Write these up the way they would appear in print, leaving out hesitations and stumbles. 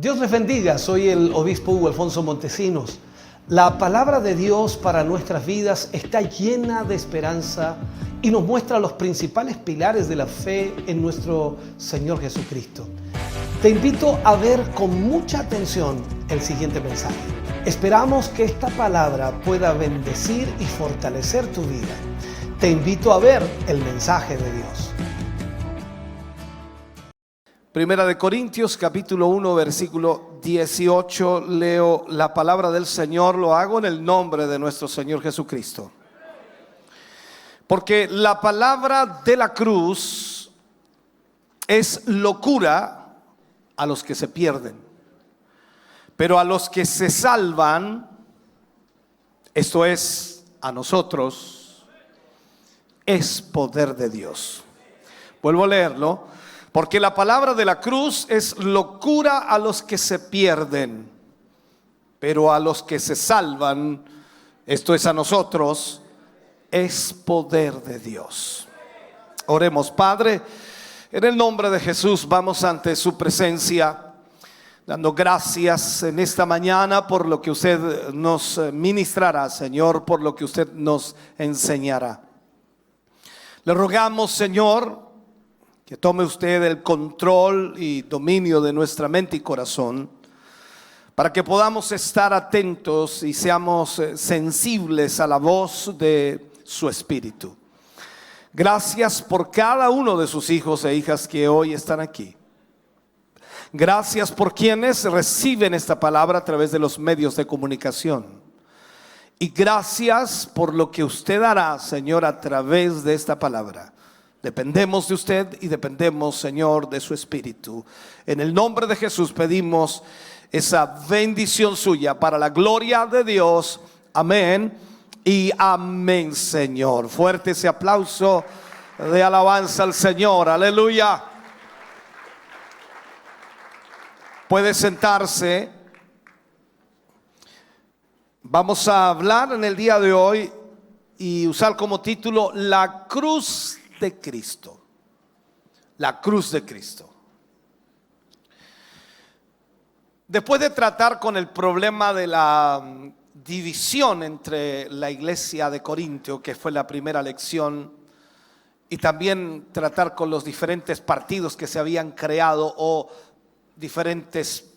Dios les bendiga, soy el obispo Hugo Alfonso Montesinos. La palabra de Dios para nuestras vidas está llena de esperanza y nos muestra los principales pilares de la fe en nuestro Señor Jesucristo. Te invito a ver con mucha atención el siguiente mensaje. Esperamos que esta palabra pueda bendecir y fortalecer tu vida. Te invito a ver el mensaje de Dios. Primera de Corintios, capítulo 1, versículo 18, leo la palabra del Señor, lo hago en el nombre de nuestro Señor Jesucristo. Porque la palabra de la cruz es locura a los que se pierden, pero a los que se salvan, esto es, a nosotros, es poder de Dios. Vuelvo a leerlo. Porque la palabra de la cruz es locura a los que se pierden, pero a los que se salvan, esto es a nosotros, es poder de Dios. Oremos. Padre, en el nombre de Jesús vamos ante su presencia, dando gracias en esta mañana por lo que usted nos ministrará, Señor, por lo que usted nos enseñará. Le rogamos, Señor, que tome usted el control y dominio de nuestra mente y corazón, para que podamos estar atentos y seamos sensibles a la voz de su Espíritu. Gracias por cada uno de sus hijos e hijas que hoy están aquí. Gracias por quienes reciben esta palabra a través de los medios de comunicación. Y gracias por lo que usted hará, Señor, a través de esta palabra. Dependemos de usted y dependemos, Señor, de su Espíritu. En el nombre de Jesús pedimos esa bendición suya para la gloria de Dios. Amén y amén, Señor. Fuerte ese aplauso de alabanza al Señor. Aleluya. Puede sentarse. Vamos a hablar en el día de hoy y usar como título La cruz de Cristo. La cruz de Cristo. Después de tratar con el problema de la división entre la iglesia de Corintio, que fue la primera lección, y también tratar con los diferentes partidos que se habían creado o diferentes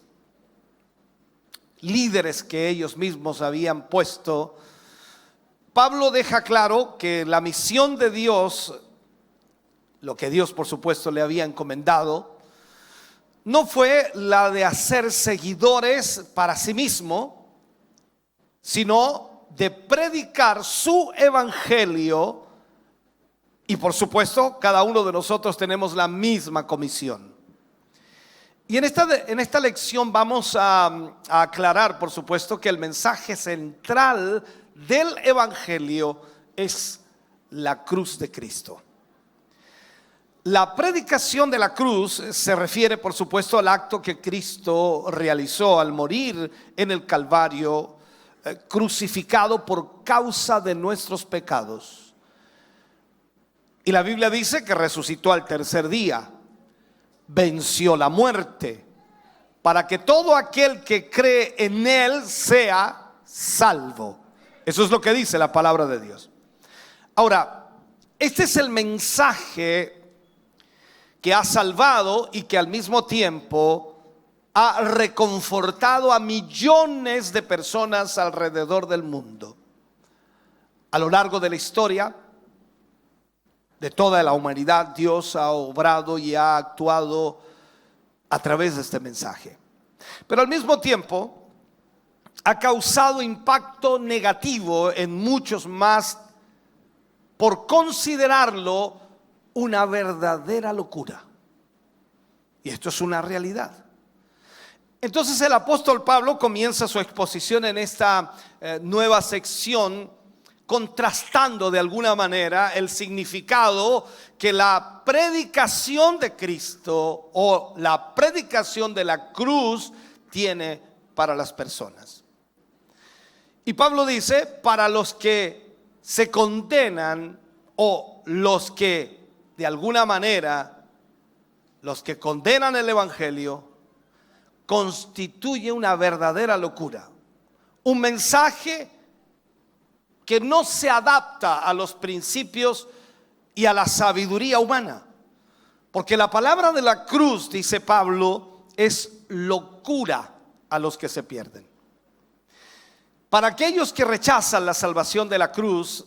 líderes que ellos mismos habían puesto, Pablo deja claro que la misión de Dios, lo que Dios por supuesto le había encomendado, no fue la de hacer seguidores para sí mismo, sino de predicar su evangelio. Y por supuesto cada uno de nosotros tenemos la misma comisión. Y en esta lección vamos a aclarar, por supuesto, que el mensaje central del evangelio es la cruz de Cristo. La predicación de la cruz se refiere, por supuesto, al acto que Cristo realizó al morir en el Calvario, crucificado por causa de nuestros pecados. Y la Biblia dice que resucitó al tercer día, venció la muerte, para que todo aquel que cree en Él sea salvo. Eso es lo que dice la palabra de Dios. Ahora, este es el mensaje que ha salvado y que al mismo tiempo ha reconfortado a millones de personas alrededor del mundo. A lo largo de la historia de toda la humanidad, Dios ha obrado y ha actuado a través de este mensaje. Pero al mismo tiempo ha causado impacto negativo en muchos más por considerarlo una verdadera locura. Y esto es una realidad. Entonces el apóstol Pablo comienza su exposición en esta nueva sección, contrastando de alguna manera el significado que la predicación de Cristo o la predicación de la cruz tiene para las personas. Y Pablo dice, para los que se condenan o los que de alguna manera, los que condenan el evangelio, constituye una verdadera locura. Un mensaje que no se adapta a los principios y a la sabiduría humana. Porque la palabra de la cruz, dice Pablo, es locura a los que se pierden. Para aquellos que rechazan la salvación de la cruz,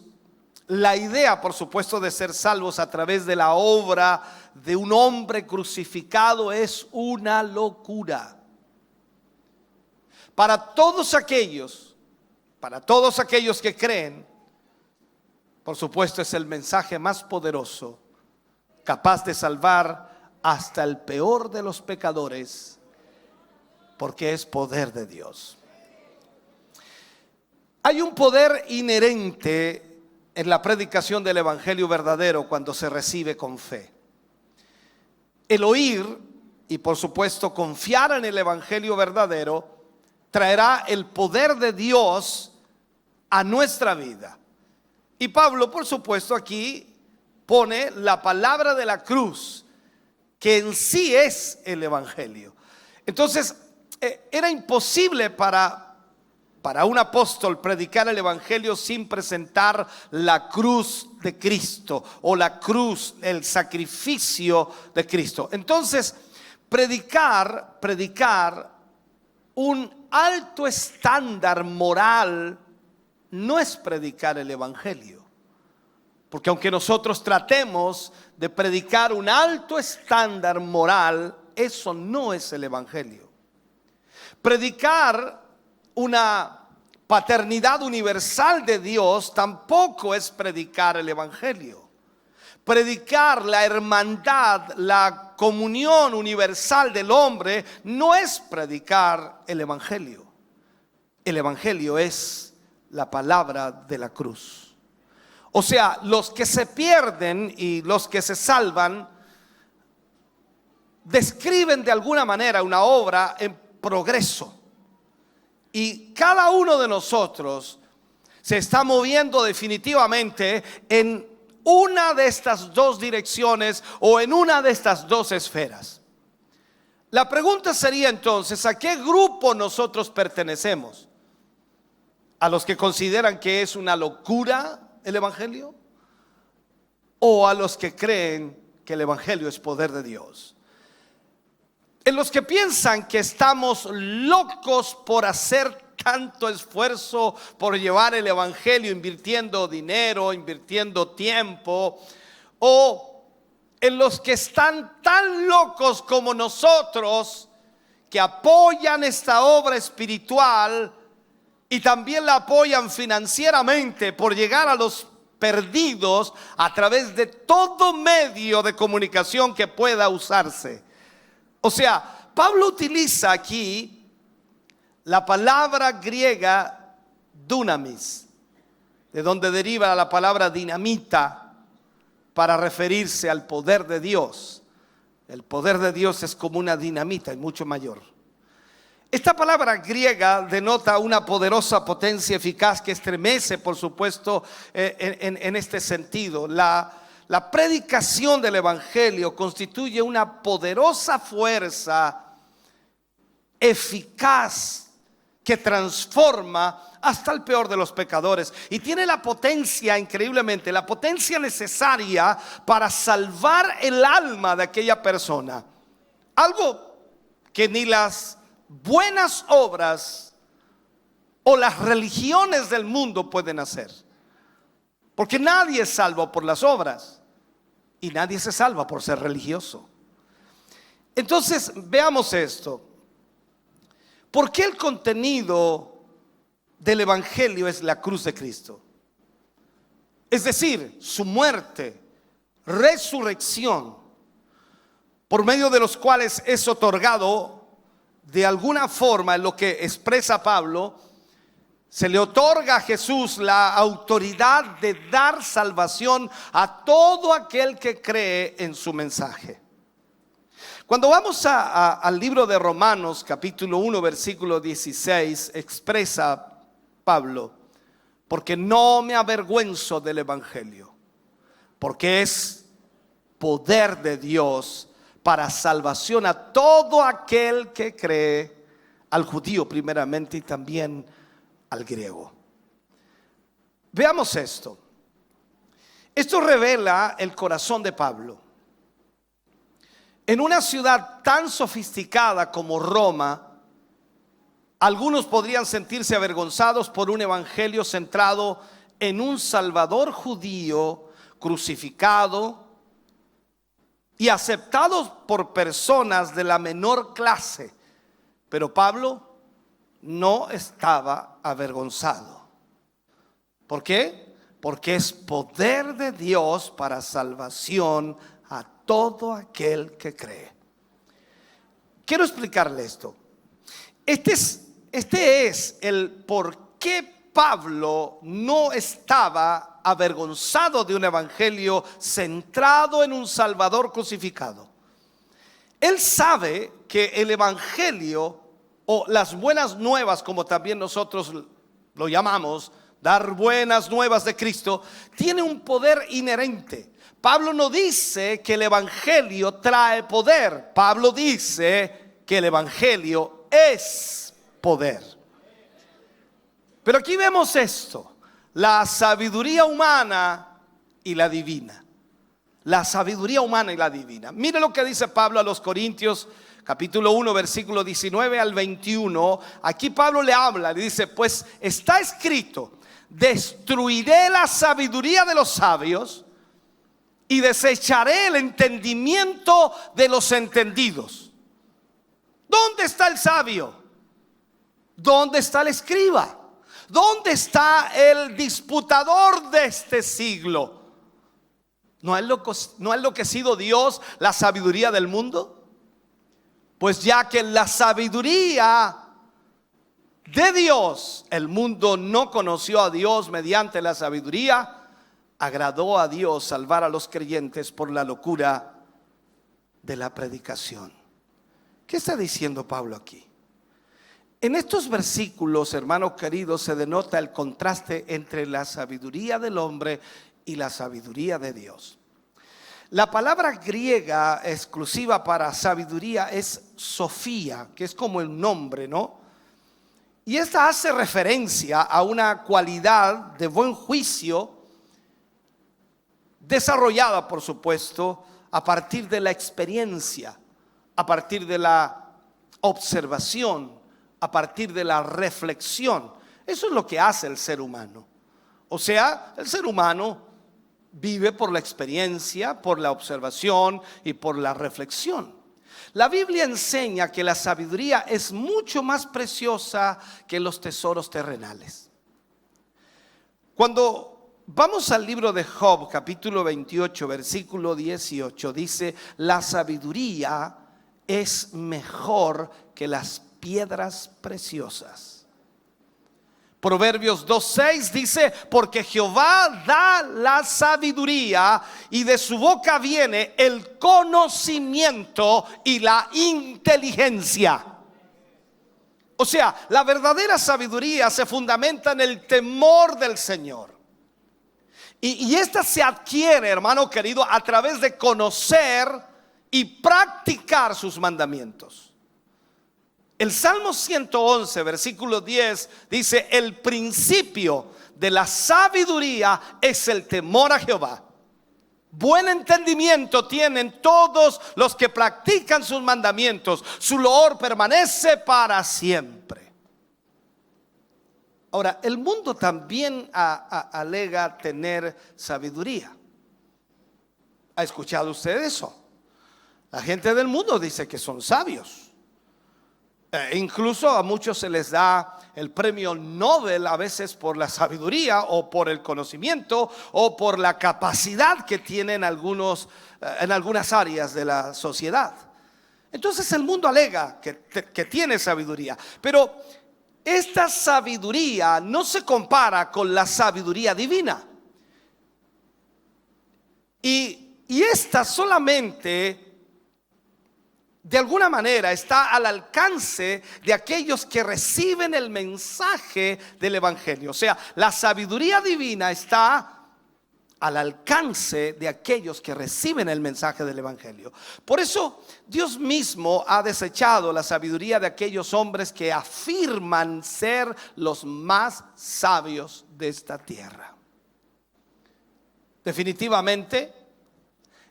la idea, por supuesto, de ser salvos a través de la obra de un hombre crucificado es una locura. Para todos aquellos que creen, por supuesto, es el mensaje más poderoso, capaz de salvar hasta el peor de los pecadores, porque es poder de Dios. Hay un poder inherente en la predicación del evangelio verdadero cuando se recibe con fe. El oír y, por supuesto, confiar en el evangelio verdadero traerá el poder de Dios a nuestra vida. Y Pablo, por supuesto, aquí pone la palabra de la cruz, que en sí es el evangelio. Entonces, era imposible para un apóstol predicar el evangelio sin presentar la cruz de Cristo, o la cruz, el sacrificio de Cristo. Entonces, predicar un alto estándar moral no es predicar el evangelio. Porque aunque nosotros tratemos de predicar un alto estándar moral, eso no es el evangelio. Predicar una paternidad universal de Dios tampoco es predicar el evangelio. Predicar la hermandad, la comunión universal del hombre no es predicar el evangelio. El evangelio es la palabra de la cruz. O sea, los que se pierden y los que se salvan describen de alguna manera una obra en progreso. Y cada uno de nosotros se está moviendo definitivamente en una de estas dos direcciones o en una de estas dos esferas. La pregunta sería entonces, ¿a qué grupo nosotros pertenecemos? ¿A los que consideran que es una locura el evangelio? ¿O a los que creen que el evangelio es poder de Dios? En los que piensan que estamos locos por hacer tanto esfuerzo por llevar el evangelio, invirtiendo dinero, invirtiendo tiempo, o en los que están tan locos como nosotros, que apoyan esta obra espiritual y también la apoyan financieramente por llegar a los perdidos a través de todo medio de comunicación que pueda usarse. O sea, Pablo utiliza aquí la palabra griega dunamis, de donde deriva la palabra dinamita, para referirse al poder de Dios. El poder de Dios es como una dinamita y mucho mayor. Esta palabra griega denota una poderosa potencia eficaz que estremece, por supuesto, en este sentido. La predicación del evangelio constituye una poderosa fuerza eficaz que transforma hasta el peor de los pecadores, y tiene la potencia, increíblemente, la potencia necesaria para salvar el alma de aquella persona. Algo que ni las buenas obras o las religiones del mundo pueden hacer. Porque nadie es salvo por las obras y nadie se salva por ser religioso. Entonces, veamos esto. ¿Por qué el contenido del evangelio es la cruz de Cristo? Es decir, su muerte, resurrección, por medio de los cuales es otorgado de alguna forma, en lo que expresa Pablo, se le otorga a Jesús la autoridad de dar salvación a todo aquel que cree en su mensaje. Cuando vamos al libro de Romanos, capítulo 1, versículo 16, expresa Pablo: porque no me avergüenzo del evangelio, porque es poder de Dios para salvación a todo aquel que cree, al judío primeramente y también al griego. Veamos esto. Esto revela el corazón de Pablo. En una ciudad tan sofisticada como Roma, algunos podrían sentirse avergonzados por un evangelio centrado en un Salvador judío crucificado y aceptado por personas de la menor clase. Pero Pablo no estaba avergonzado. ¿Por qué? Porque es poder de Dios para salvación a todo aquel que cree. Quiero explicarle esto. Este es el por qué Pablo no estaba avergonzado de un evangelio centrado en un Salvador crucificado. Él sabe que el evangelio, o las buenas nuevas, como también nosotros lo llamamos, dar buenas nuevas de Cristo, tiene un poder inherente. Pablo no dice que el evangelio trae poder. Pablo dice que el evangelio es poder. Pero aquí vemos esto: la sabiduría humana y la divina. La sabiduría humana y la divina. Mire lo que dice Pablo a los Corintios, capítulo 1, versículo 19 al 21. Aquí Pablo le habla, le dice: pues está escrito, destruiré la sabiduría de los sabios y desecharé el entendimiento de los entendidos. ¿Dónde está el sabio? ¿Dónde está el escriba? ¿Dónde está el disputador de este siglo? ¿No ha enloquecido Dios la sabiduría del mundo? Pues ya que la sabiduría de Dios, el mundo no conoció a Dios mediante la sabiduría, agradó a Dios salvar a los creyentes por la locura de la predicación. ¿Qué está diciendo Pablo aquí? En estos versículos, hermanos queridos, se denota el contraste entre la sabiduría del hombre y la sabiduría de Dios. La palabra griega exclusiva para sabiduría es Sofía, que es como el nombre, ¿no? Y esta hace referencia a una cualidad de buen juicio desarrollada, por supuesto, a partir de la experiencia, a partir de la observación, a partir de la reflexión. Eso es lo que hace el ser humano. O sea, el ser humano vive por la experiencia, por la observación y por la reflexión. La Biblia enseña que la sabiduría es mucho más preciosa que los tesoros terrenales. Cuando vamos al libro de Job, capítulo 28, versículo 18, dice: la sabiduría es mejor que las piedras preciosas. Proverbios 2:6 dice: porque Jehová da la sabiduría y de su boca viene el conocimiento y la inteligencia. O sea, la verdadera sabiduría se fundamenta en el temor del Señor. Y esta se adquiere, hermano querido, a través de conocer y practicar sus mandamientos. El Salmo 111, versículo 10 dice: el principio de la sabiduría es el temor a Jehová. Buen entendimiento tienen todos los que practican sus mandamientos. Su loor permanece para siempre. Ahora, el mundo también alega tener sabiduría. ¿Ha escuchado usted eso? La gente del mundo dice que son sabios. Incluso a muchos se les da el premio Nobel a veces por la sabiduría o por el conocimiento o por la capacidad que tienen algunos en algunas áreas de la sociedad. Entonces el mundo alega que tiene sabiduría, pero esta sabiduría no se compara con la sabiduría divina. Y esta solamente, de alguna manera, está al alcance de aquellos que reciben el mensaje del evangelio. O sea, la sabiduría divina está al alcance de aquellos que reciben el mensaje del evangelio. Por eso Dios mismo ha desechado la sabiduría de aquellos hombres que afirman ser los más sabios de esta tierra. Definitivamente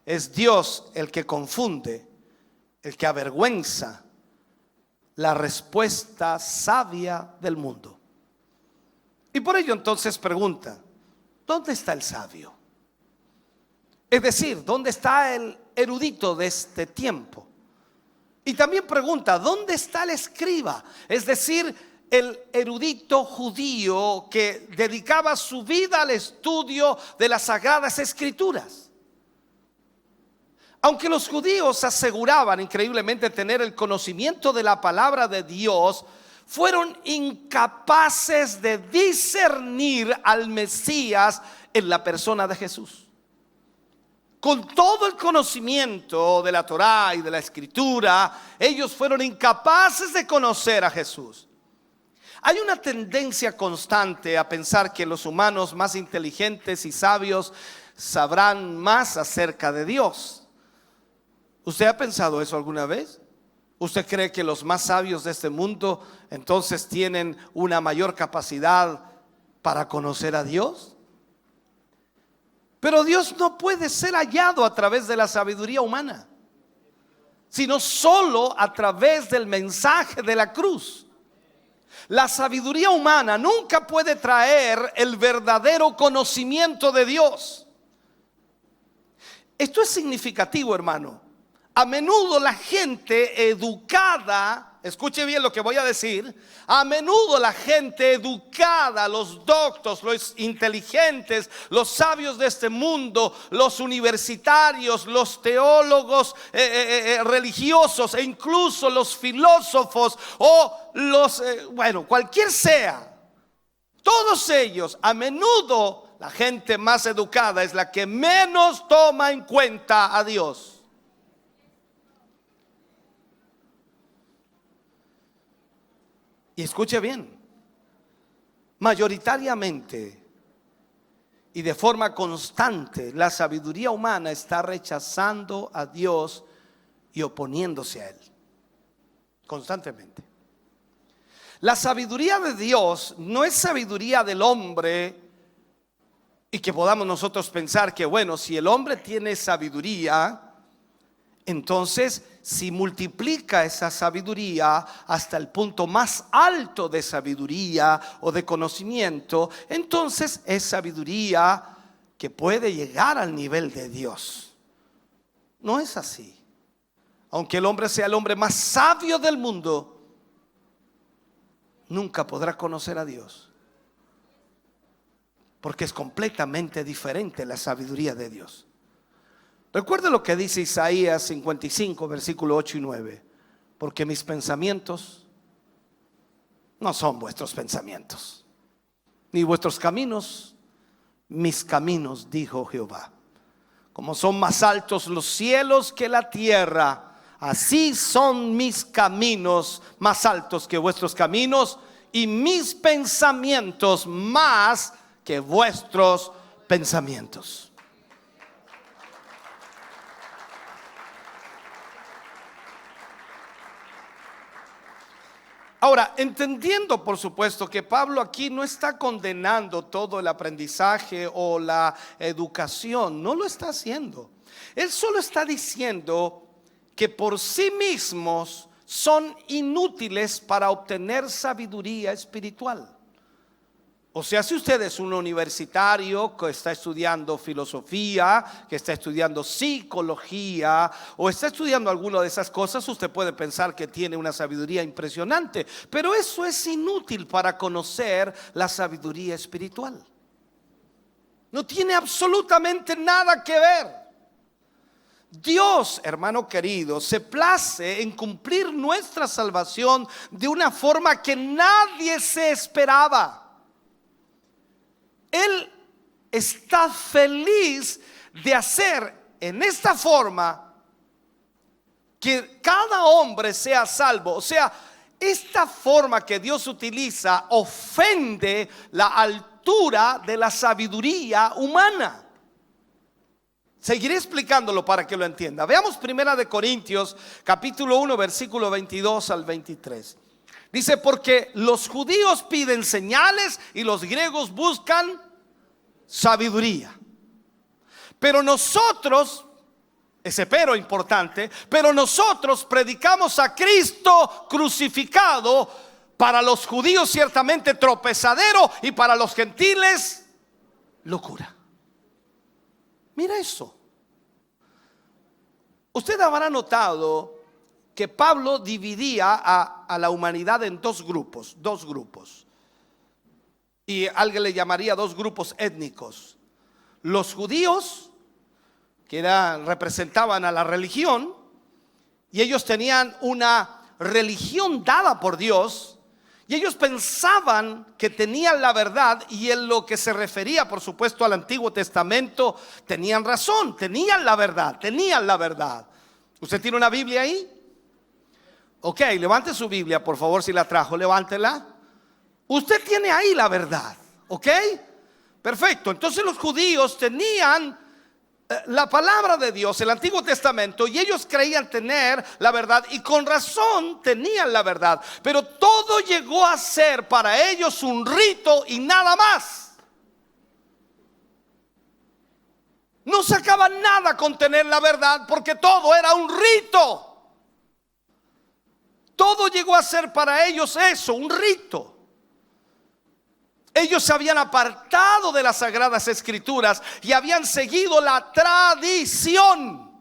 es Dios el que confunde, el que avergüenza la respuesta sabia del mundo. Y por ello entonces pregunta: ¿dónde está el sabio? Es decir, ¿dónde está el erudito de este tiempo? Y también pregunta: ¿dónde está el escriba? Es decir, el erudito judío que dedicaba su vida al estudio de las Sagradas Escrituras. Aunque los judíos aseguraban increíblemente tener el conocimiento de la palabra de Dios, fueron incapaces de discernir al Mesías en la persona de Jesús. Con todo el conocimiento de la Torá y de la Escritura, ellos fueron incapaces de conocer a Jesús. Hay una tendencia constante a pensar que los humanos más inteligentes y sabios sabrán más acerca de Dios. ¿Usted ha pensado eso alguna vez? ¿Usted cree que los más sabios de este mundo entonces tienen una mayor capacidad para conocer a Dios? Pero Dios no puede ser hallado a través de la sabiduría humana, sino solo a través del mensaje de la cruz. La sabiduría humana nunca puede traer el verdadero conocimiento de Dios. Esto es significativo, hermano. A menudo la gente educada, escuche bien lo que voy a decir, a menudo la gente educada, los doctos, los inteligentes, los sabios de este mundo, los universitarios, los teólogos religiosos e incluso los filósofos o los, cualquier sea, todos ellos, a menudo la gente más educada es la que menos toma en cuenta a Dios. Y escuche bien, mayoritariamente y de forma constante, la sabiduría humana está rechazando a Dios y oponiéndose a Él, constantemente. La sabiduría de Dios no es sabiduría del hombre y que podamos nosotros pensar que si el hombre tiene sabiduría, entonces si multiplica esa sabiduría hasta el punto más alto de sabiduría o de conocimiento, entonces es sabiduría que puede llegar al nivel de Dios. No es así. Aunque el hombre sea el hombre más sabio del mundo, nunca podrá conocer a Dios, porque es completamente diferente la sabiduría de Dios. Recuerde lo que dice Isaías 55, versículo 8 y 9. Porque mis pensamientos no son vuestros pensamientos, ni vuestros caminos mis caminos, dijo Jehová. Como son más altos los cielos que la tierra, así son mis caminos más altos que vuestros caminos, y mis pensamientos más que vuestros pensamientos. Ahora, entendiendo por supuesto que Pablo aquí no está condenando todo el aprendizaje o la educación, no lo está haciendo. Él solo está diciendo que por sí mismos son inútiles para obtener sabiduría espiritual. O sea, si usted es un universitario que está estudiando filosofía, que está estudiando psicología o está estudiando alguna de esas cosas, usted puede pensar que tiene una sabiduría impresionante, pero eso es inútil para conocer la sabiduría espiritual. No tiene absolutamente nada que ver. Dios, hermano querido, se place en cumplir nuestra salvación de una forma que nadie se esperaba. Él está feliz de hacer en esta forma que cada hombre sea salvo. O sea, esta forma que Dios utiliza ofende la altura de la sabiduría humana. Seguiré explicándolo para que lo entienda. Veamos 1 Corintios capítulo 1 versículo 22 al 23. Dice: porque los judíos piden señales y los griegos buscan sabiduría. Pero nosotros, ese pero importante, pero nosotros predicamos a Cristo crucificado, para los judíos ciertamente tropezadero y para los gentiles locura. Mira eso. Usted habrá notado que Pablo dividía a la humanidad en dos grupos. Y alguien le llamaría dos grupos étnicos. Los judíos, que representaban a la religión, y ellos tenían una religión dada por Dios, y ellos pensaban que tenían la verdad, y en lo que se refería, por supuesto, al Antiguo Testamento, tenían razón, tenían la verdad. ¿Usted tiene una Biblia ahí? Ok, levante su Biblia, por favor, si la trajo, levántela. Usted tiene ahí la verdad, ¿ok? Perfecto. Entonces los judíos tenían la palabra de Dios, el Antiguo Testamento, y ellos creían tener la verdad, y con razón tenían la verdad, pero todo llegó a ser para ellos un rito y nada más. No sacaban nada con tener la verdad, porque todo era un rito. Todo llegó a ser para ellos eso, un rito. Ellos se habían apartado de las Sagradas Escrituras y habían seguido la tradición,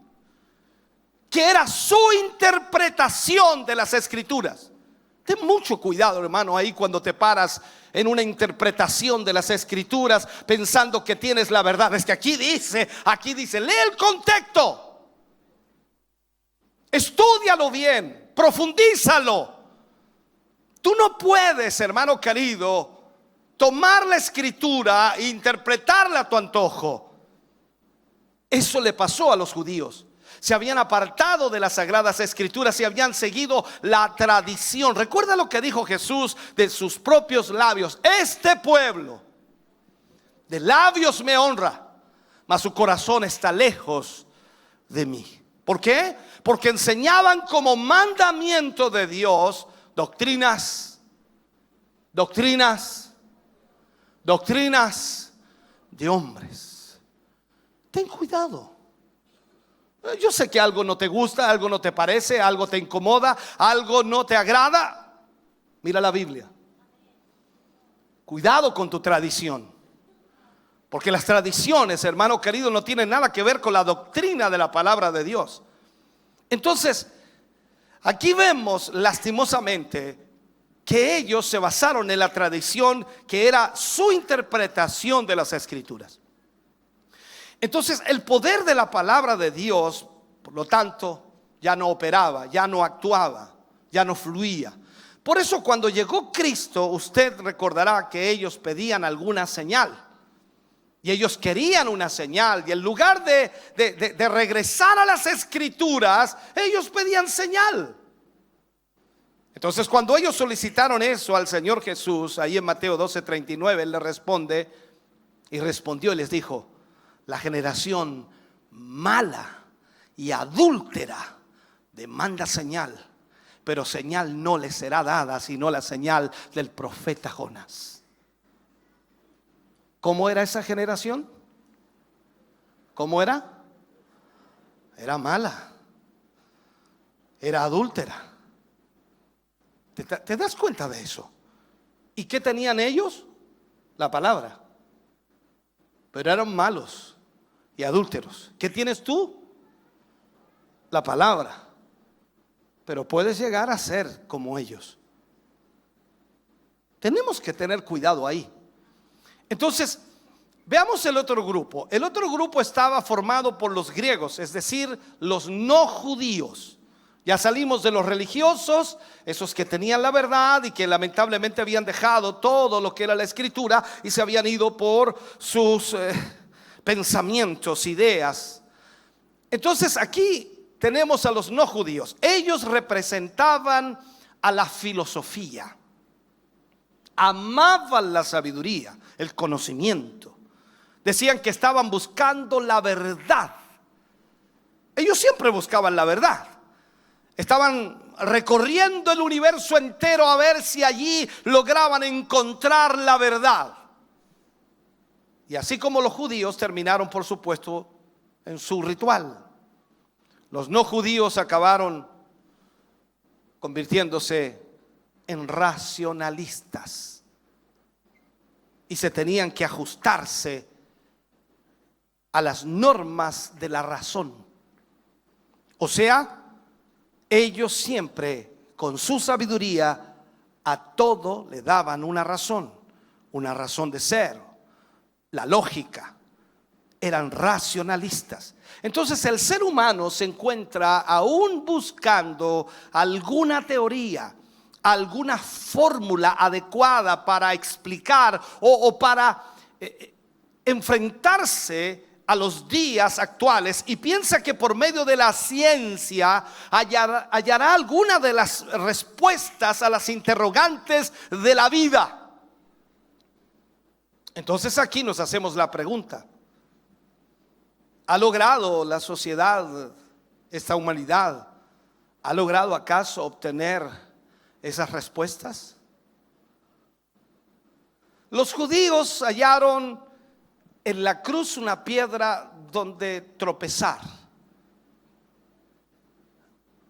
que era su interpretación de las Escrituras. Ten mucho cuidado, hermano, ahí cuando te paras en una interpretación de las Escrituras pensando que tienes la verdad. Es que aquí dice, lee el contexto, estúdialo bien, profundízalo. Tú no puedes, hermano querido, tomar la Escritura e interpretarla a tu antojo. Eso le pasó a los judíos. Se habían apartado de las Sagradas Escrituras y habían seguido la tradición. Recuerda lo que dijo Jesús de sus propios labios: este pueblo de labios me honra, mas su corazón está lejos de mí. ¿Por qué? Porque enseñaban como mandamiento de Dios doctrinas de hombres. Ten cuidado. Yo sé que algo no te gusta, algo no te parece, algo te incomoda, algo no te agrada. Mira la Biblia. Cuidado con tu tradición, porque las tradiciones, hermano querido, no tienen nada que ver con la doctrina de la palabra de Dios. Entonces, aquí vemos lastimosamente que ellos se basaron en la tradición, que era su interpretación de las Escrituras. Entonces el poder de la palabra de Dios, por lo tanto, ya no operaba, ya no actuaba, ya no fluía. Por eso cuando llegó Cristo, usted recordará que ellos pedían alguna señal, y ellos querían una señal, y en lugar de regresar a las Escrituras, ellos pedían señal. Entonces cuando ellos solicitaron eso al Señor Jesús, ahí en Mateo 12:39, Él les responde, y respondió y les dijo: la generación mala y adúltera demanda señal, pero señal no les será dada sino la señal del profeta Jonás. ¿Cómo era esa generación? ¿Cómo era? Era mala, era adúltera. ¿Te das cuenta de eso? ¿Y qué tenían ellos? La palabra. Pero eran malos y adúlteros. ¿Qué tienes tú? La palabra. Pero puedes llegar a ser como ellos. Tenemos que tener cuidado ahí. Entonces, veamos el otro grupo. El otro grupo estaba formado por los griegos, es decir, los no judíos. Ya salimos de los religiosos, esos que tenían la verdad y que lamentablemente habían dejado todo lo que era la Escritura y se habían ido por sus pensamientos, ideas. Entonces aquí tenemos a los no judíos. Ellos representaban a la filosofía, amaban la sabiduría, el conocimiento. Decían que estaban buscando la verdad Ellos siempre buscaban la verdad. Estaban recorriendo el universo entero a ver si allí lograban encontrar la verdad. Y así como los judíos terminaron, por supuesto, en su ritual, los no judíos acabaron convirtiéndose en racionalistas y se tenían que ajustarse a las normas de la razón. O sea, ellos siempre con su sabiduría a todo le daban una razón de ser, la lógica. Eran racionalistas. Entonces el ser humano se encuentra aún buscando alguna teoría, alguna fórmula adecuada para explicar o para enfrentarse a los días actuales, y piensa que por medio de la ciencia hallará alguna de las respuestas a las interrogantes de la vida. Entonces aquí nos hacemos la pregunta: ¿ha logrado la sociedad, esta humanidad, ha logrado acaso obtener esas respuestas? Los judíos hallaron en la cruz una piedra donde tropezar.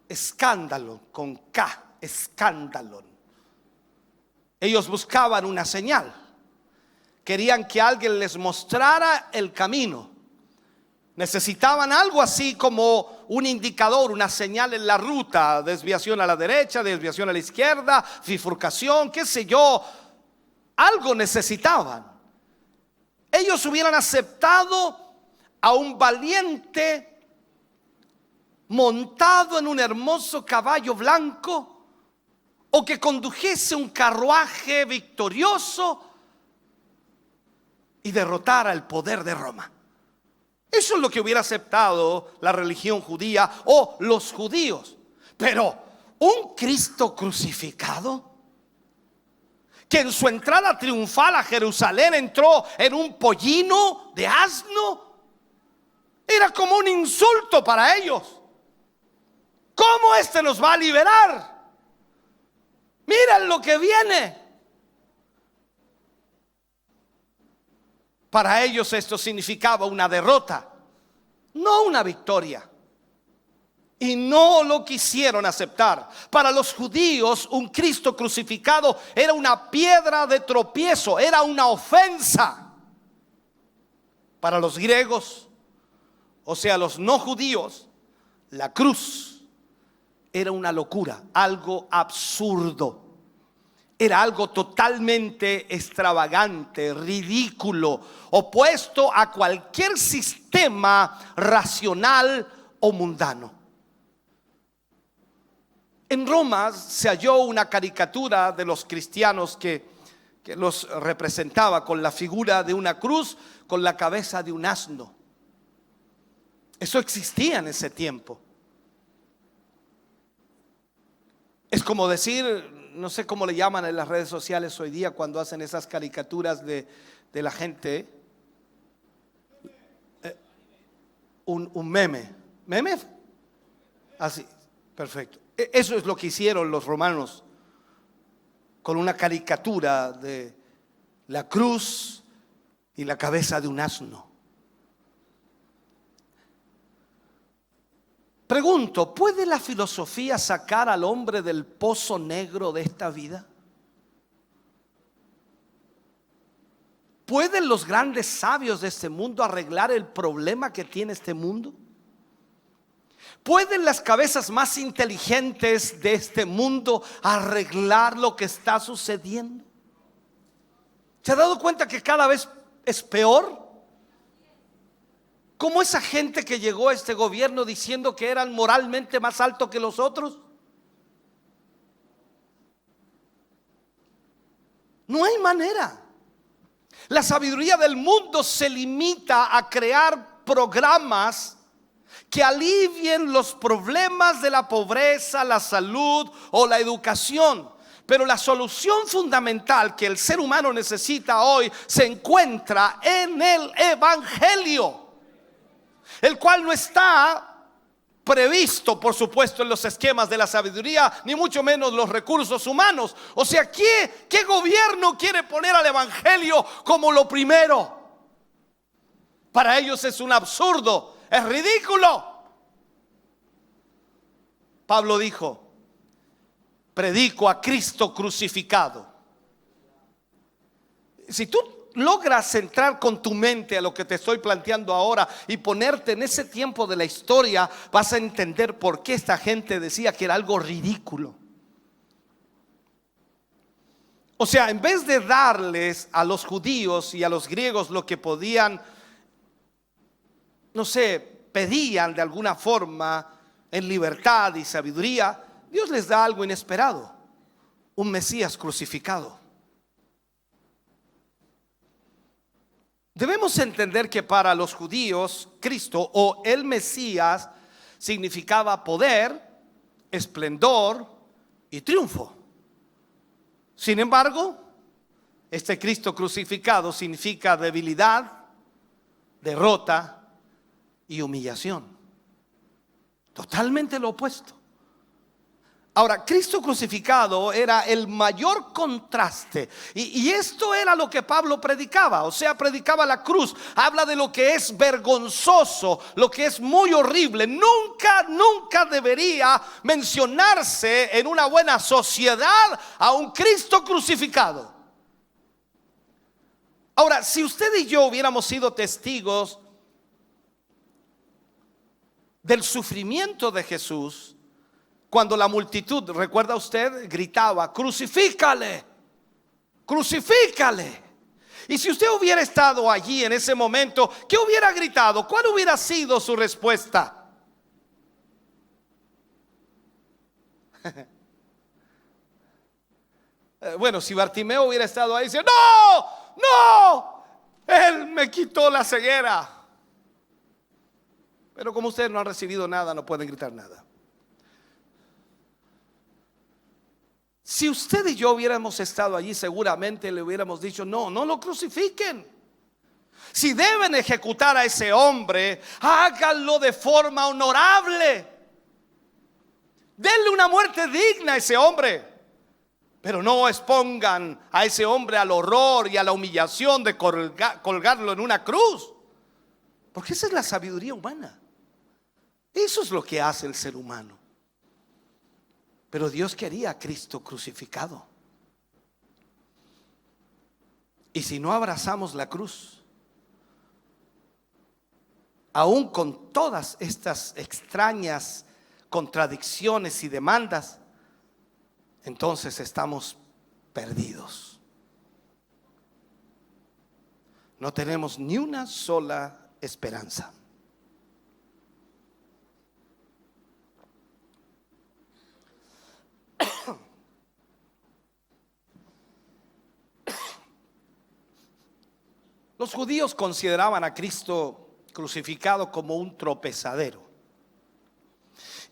Escándalo, con K, escándalo. Ellos buscaban una señal. Querían que alguien les mostrara el camino. Necesitaban algo así como un indicador, una señal en la ruta: desviación a la derecha, desviación a la izquierda, bifurcación, qué sé yo. Algo necesitaban. Ellos hubieran aceptado a un valiente montado en un hermoso caballo blanco, o que condujese un carruaje victorioso y derrotara el poder de Roma. Eso es lo que hubiera aceptado la religión judía o los judíos. Pero un Cristo crucificado, que en su entrada triunfal a Jerusalén entró en un pollino de asno, era como un insulto para ellos. ¿Cómo este nos va a liberar? Miren lo que viene. Para ellos esto significaba una derrota, no una victoria. Y no lo quisieron aceptar. Para los judíos, un Cristo crucificado era una piedra de tropiezo, era una ofensa. Para los griegos, o sea, los no judíos, la cruz era una locura, algo absurdo. Era algo totalmente extravagante, ridículo, opuesto a cualquier sistema racional o mundano. En Roma se halló una caricatura de los cristianos que los representaba con la figura de una cruz con la cabeza de un asno. Eso existía en ese tiempo. Es como decir, no sé cómo le llaman en las redes sociales hoy día cuando hacen esas caricaturas de la gente, un meme. ¿Meme? Así, perfecto. Eso es lo que hicieron los romanos con una caricatura de la cruz y la cabeza de un asno. Pregunto, ¿puede la filosofía sacar al hombre del pozo negro de esta vida? ¿Pueden los grandes sabios de este mundo arreglar el problema que tiene este mundo? ¿Pueden las cabezas más inteligentes de este mundo arreglar lo que está sucediendo? ¿Se ha dado cuenta que cada vez es peor? ¿Cómo esa gente que llegó a este gobierno diciendo que eran moralmente más altos que los otros? No hay manera. La sabiduría del mundo se limita a crear programas que alivien los problemas de la pobreza, la salud o la educación. Pero la solución fundamental que el ser humano necesita hoy se encuentra en el Evangelio, el cual no está previsto, por supuesto, en los esquemas de la sabiduría, ni mucho menos los recursos humanos. O sea, ¿qué gobierno quiere poner al evangelio como lo primero? Para ellos es un absurdo, es ridículo. Pablo dijo: predico a Cristo crucificado. Si tú logras centrar con tu mente a lo que te estoy planteando ahora y ponerte en ese tiempo de la historia, vas a entender por qué esta gente decía que era algo ridículo. O sea, en vez de darles a los judíos y a los griegos lo que podían, no sé, pedían de alguna forma en libertad y sabiduría, Dios les da algo inesperado: un Mesías crucificado. Debemos entender que para los judíos Cristo o el Mesías significaba poder, esplendor y triunfo. Sin embargo, este Cristo crucificado significa debilidad, derrota y humillación. Totalmente lo opuesto. Ahora, Cristo crucificado era el mayor contraste, y esto era lo que Pablo predicaba. O sea, predicaba la cruz. Habla de lo que es vergonzoso, lo que es muy horrible. Nunca debería mencionarse en una buena sociedad a un Cristo crucificado. Ahora, si usted y yo hubiéramos sido testigos del sufrimiento de Jesús, cuando la multitud, ¿recuerda usted?, gritaba: crucifícale, crucifícale. Y si usted hubiera estado allí en ese momento, ¿qué hubiera gritado? ¿Cuál hubiera sido su respuesta? Bueno, si Bartimeo hubiera estado ahí, dice: no, él me quitó la ceguera. Pero como ustedes no han recibido nada, no pueden gritar nada. Si usted y yo hubiéramos estado allí, seguramente le hubiéramos dicho: no lo crucifiquen. Si deben ejecutar a ese hombre, háganlo de forma honorable. Denle una muerte digna a ese hombre. Pero no expongan a ese hombre al horror y a la humillación de colgarlo en una cruz. Porque esa es la sabiduría humana. Eso es lo que hace el ser humano. Pero Dios quería a Cristo crucificado. Y si no abrazamos la cruz, aún con todas estas extrañas contradicciones y demandas, entonces estamos perdidos. No tenemos ni una sola esperanza. Los judíos consideraban a Cristo crucificado como un tropezadero.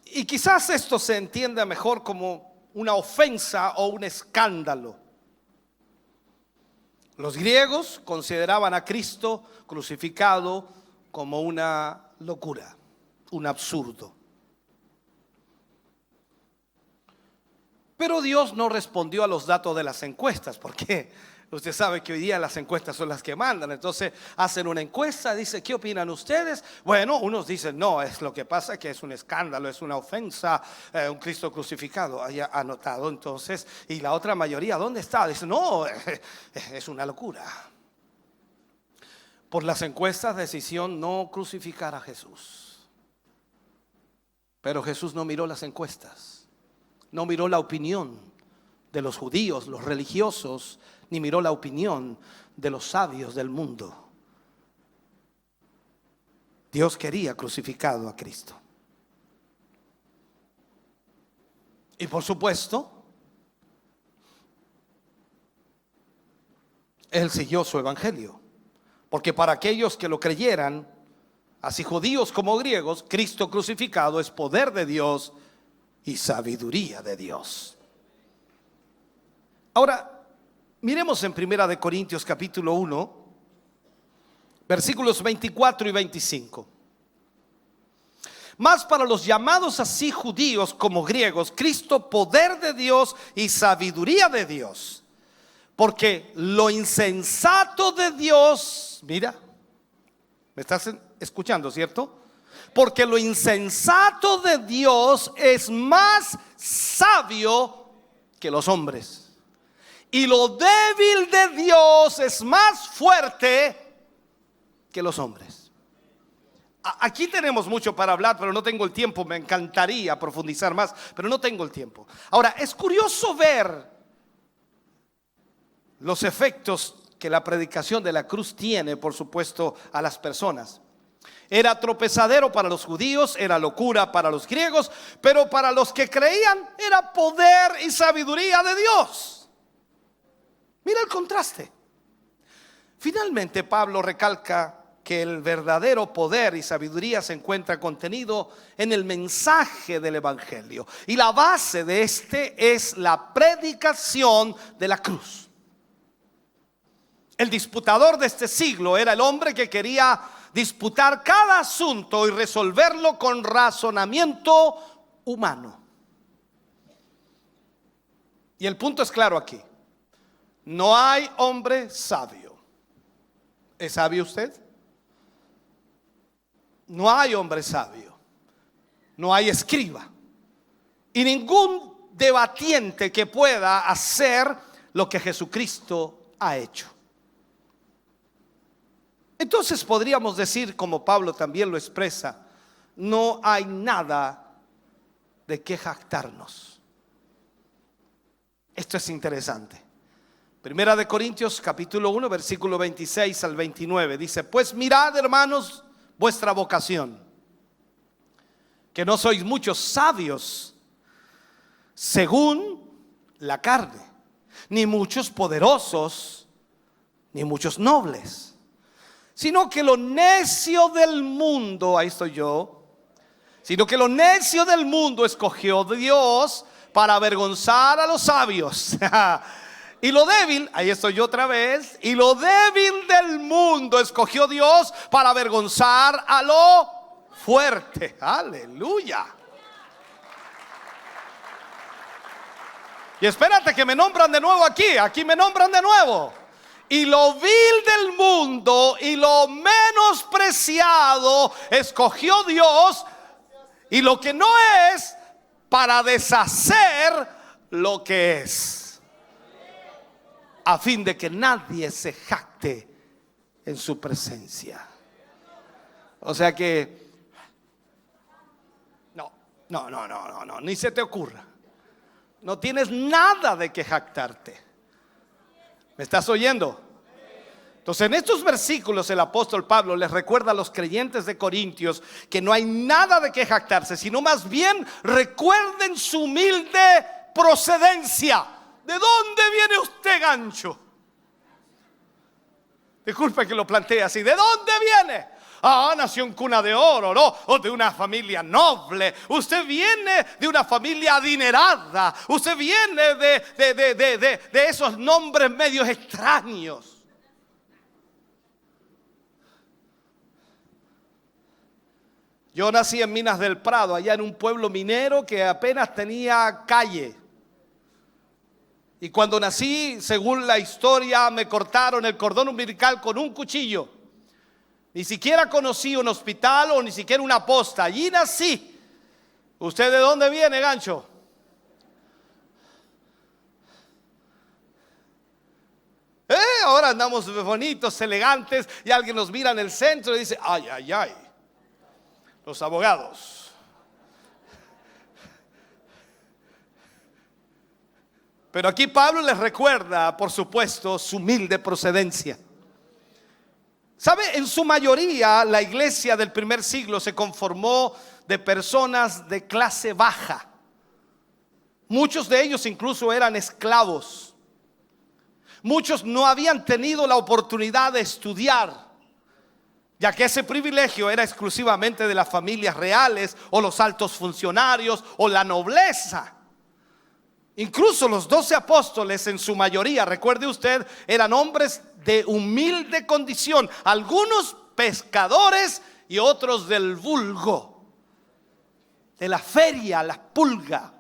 Y quizás esto se entienda mejor como una ofensa o un escándalo. Los griegos consideraban a Cristo crucificado como una locura, un absurdo. Pero Dios no respondió a los datos de las encuestas, porque usted sabe que hoy día las encuestas son las que mandan. Entonces hacen una encuesta, dice: ¿qué opinan ustedes? Bueno, unos dicen: no, es lo que pasa que es un escándalo, es una ofensa, un Cristo crucificado. Haya anotado entonces. Y la otra mayoría, ¿dónde está? Dice: no, es una locura. Por las encuestas, decisión no crucificar a Jesús. Pero Jesús no miró las encuestas, no miró la opinión de los judíos, los religiosos, ni miró la opinión de los sabios del mundo. Dios quería crucificado a Cristo. Y por supuesto, Él siguió su evangelio, porque para aquellos que lo creyeran, así judíos como griegos, Cristo crucificado es poder de Dios y sabiduría de Dios. Ahora, miremos en 1 Corintios capítulo 1, versículos 24 y 25. Mas para los llamados así judíos como griegos, Cristo poder de Dios y sabiduría de Dios. Porque lo insensato de Dios, mira, ¿me estás escuchando, cierto? Porque lo insensato de Dios es más sabio que los hombres. Y lo débil de Dios es más fuerte que los hombres. Aquí tenemos mucho para hablar, pero no tengo el tiempo. Me encantaría profundizar más, pero no tengo el tiempo. Ahora, es curioso ver los efectos que la predicación de la cruz tiene, por supuesto, a las personas. Era tropezadero para los judíos, era locura para los griegos, pero para los que creían era poder y sabiduría de Dios. Mira el contraste. Finalmente Pablo recalca que el verdadero poder y sabiduría se encuentra contenido en el mensaje del evangelio, y la base de este es la predicación de la cruz. El disputador de este siglo era el hombre que quería disputar cada asunto y resolverlo con razonamiento humano. Y el punto es claro aquí: no hay hombre sabio. ¿Es sabio usted? No hay hombre sabio, no hay escriba y ningún debatiente que pueda hacer lo que Jesucristo ha hecho. Entonces podríamos decir, como Pablo también lo expresa, no hay nada de qué jactarnos. Esto es interesante. Primera de Corintios capítulo 1 versículo 26 al 29 dice: pues mirad, hermanos, vuestra vocación, que no sois muchos sabios según la carne, ni muchos poderosos, ni muchos nobles, sino que lo necio del mundo, ahí estoy yo, sino que lo necio del mundo escogió Dios para avergonzar a los sabios. Y lo débil, ahí estoy yo otra vez, y lo débil del mundo escogió Dios para avergonzar a lo fuerte. Aleluya. Y espérate que me nombran de nuevo aquí me nombran de nuevo. Y lo vil del mundo y lo menospreciado escogió Dios, y lo que no es, para deshacer lo que es, a fin de que nadie se jacte en su presencia. O sea que no, ni se te ocurra. No tienes nada de que jactarte. ¿Me estás oyendo? Entonces, en estos versículos el apóstol Pablo les recuerda a los creyentes de Corintios que no hay nada de que jactarse, sino más bien recuerden su humilde procedencia. ¿De dónde viene usted, gancho? Disculpe que lo plantee así. ¿De dónde viene? Nació en cuna de oro, ¿no? O de una familia noble. Usted viene de una familia adinerada. Usted viene de esos nombres medios extraños. Yo nací en Minas del Prado, allá en un pueblo minero que apenas tenía calle. Y cuando nací, según la historia, me cortaron el cordón umbilical con un cuchillo. Ni siquiera conocí un hospital o ni siquiera una posta. Allí nací. ¿Usted de dónde viene, gancho? Ahora andamos bonitos, elegantes, y alguien nos mira en el centro y dice: ay, ay, ay, los abogados. Pero aquí Pablo les recuerda, por supuesto, su humilde procedencia. ¿Sabe? En su mayoría la iglesia del primer siglo se conformó de personas de clase baja. Muchos de ellos incluso eran esclavos. Muchos no habían tenido la oportunidad de estudiar, ya que ese privilegio era exclusivamente de las familias reales o los altos funcionarios o la nobleza. Incluso los 12 apóstoles en su mayoría, recuerde usted, eran hombres de humilde condición, algunos pescadores y otros del vulgo. de la feria, la pulga.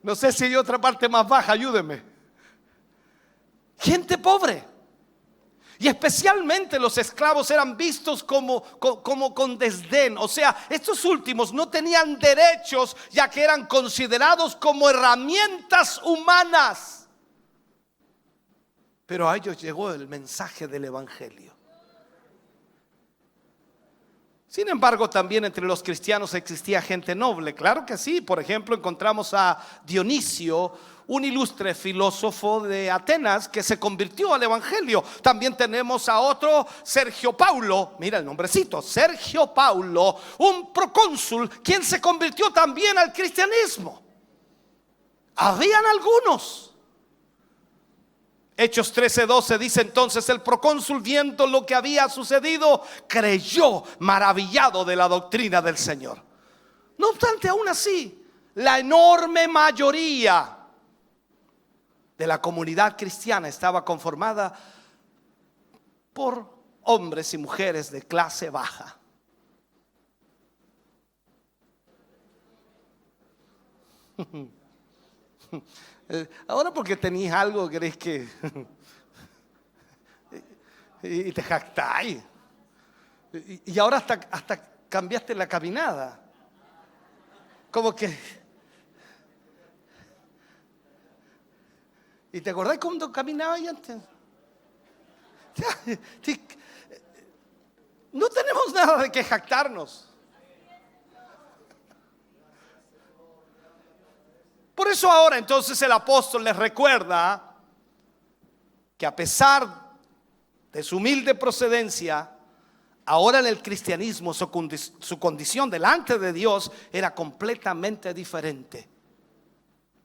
No sé si hay otra parte más baja, ayúdeme. Gente pobre. Y especialmente los esclavos eran vistos como con desdén. O sea, estos últimos no tenían derechos, ya que eran considerados como herramientas humanas. Pero a ellos llegó el mensaje del evangelio. Sin embargo, también entre los cristianos existía gente noble. Claro que sí. Por ejemplo, encontramos a Dionisio, un ilustre filósofo de Atenas que se convirtió al evangelio. También tenemos a otro, Sergio Paulo, mira el nombrecito, Sergio Paulo, un procónsul, quien se convirtió también al cristianismo. Habían algunos. Hechos 13:12 dice: entonces el procónsul, viendo lo que había sucedido, creyó, maravillado de la doctrina del Señor. No obstante, aún así, la enorme mayoría de la comunidad cristiana estaba conformada por hombres y mujeres de clase baja. Ahora porque tenéis algo queréis que y te jactáis. Y ahora hasta cambiaste la caminada. Como que. ¿Y te acordás cuando caminaba y antes? No tenemos nada de que jactarnos. Por eso ahora entonces el apóstol les recuerda que a pesar de su humilde procedencia, ahora en el cristianismo su condición delante de Dios era completamente diferente.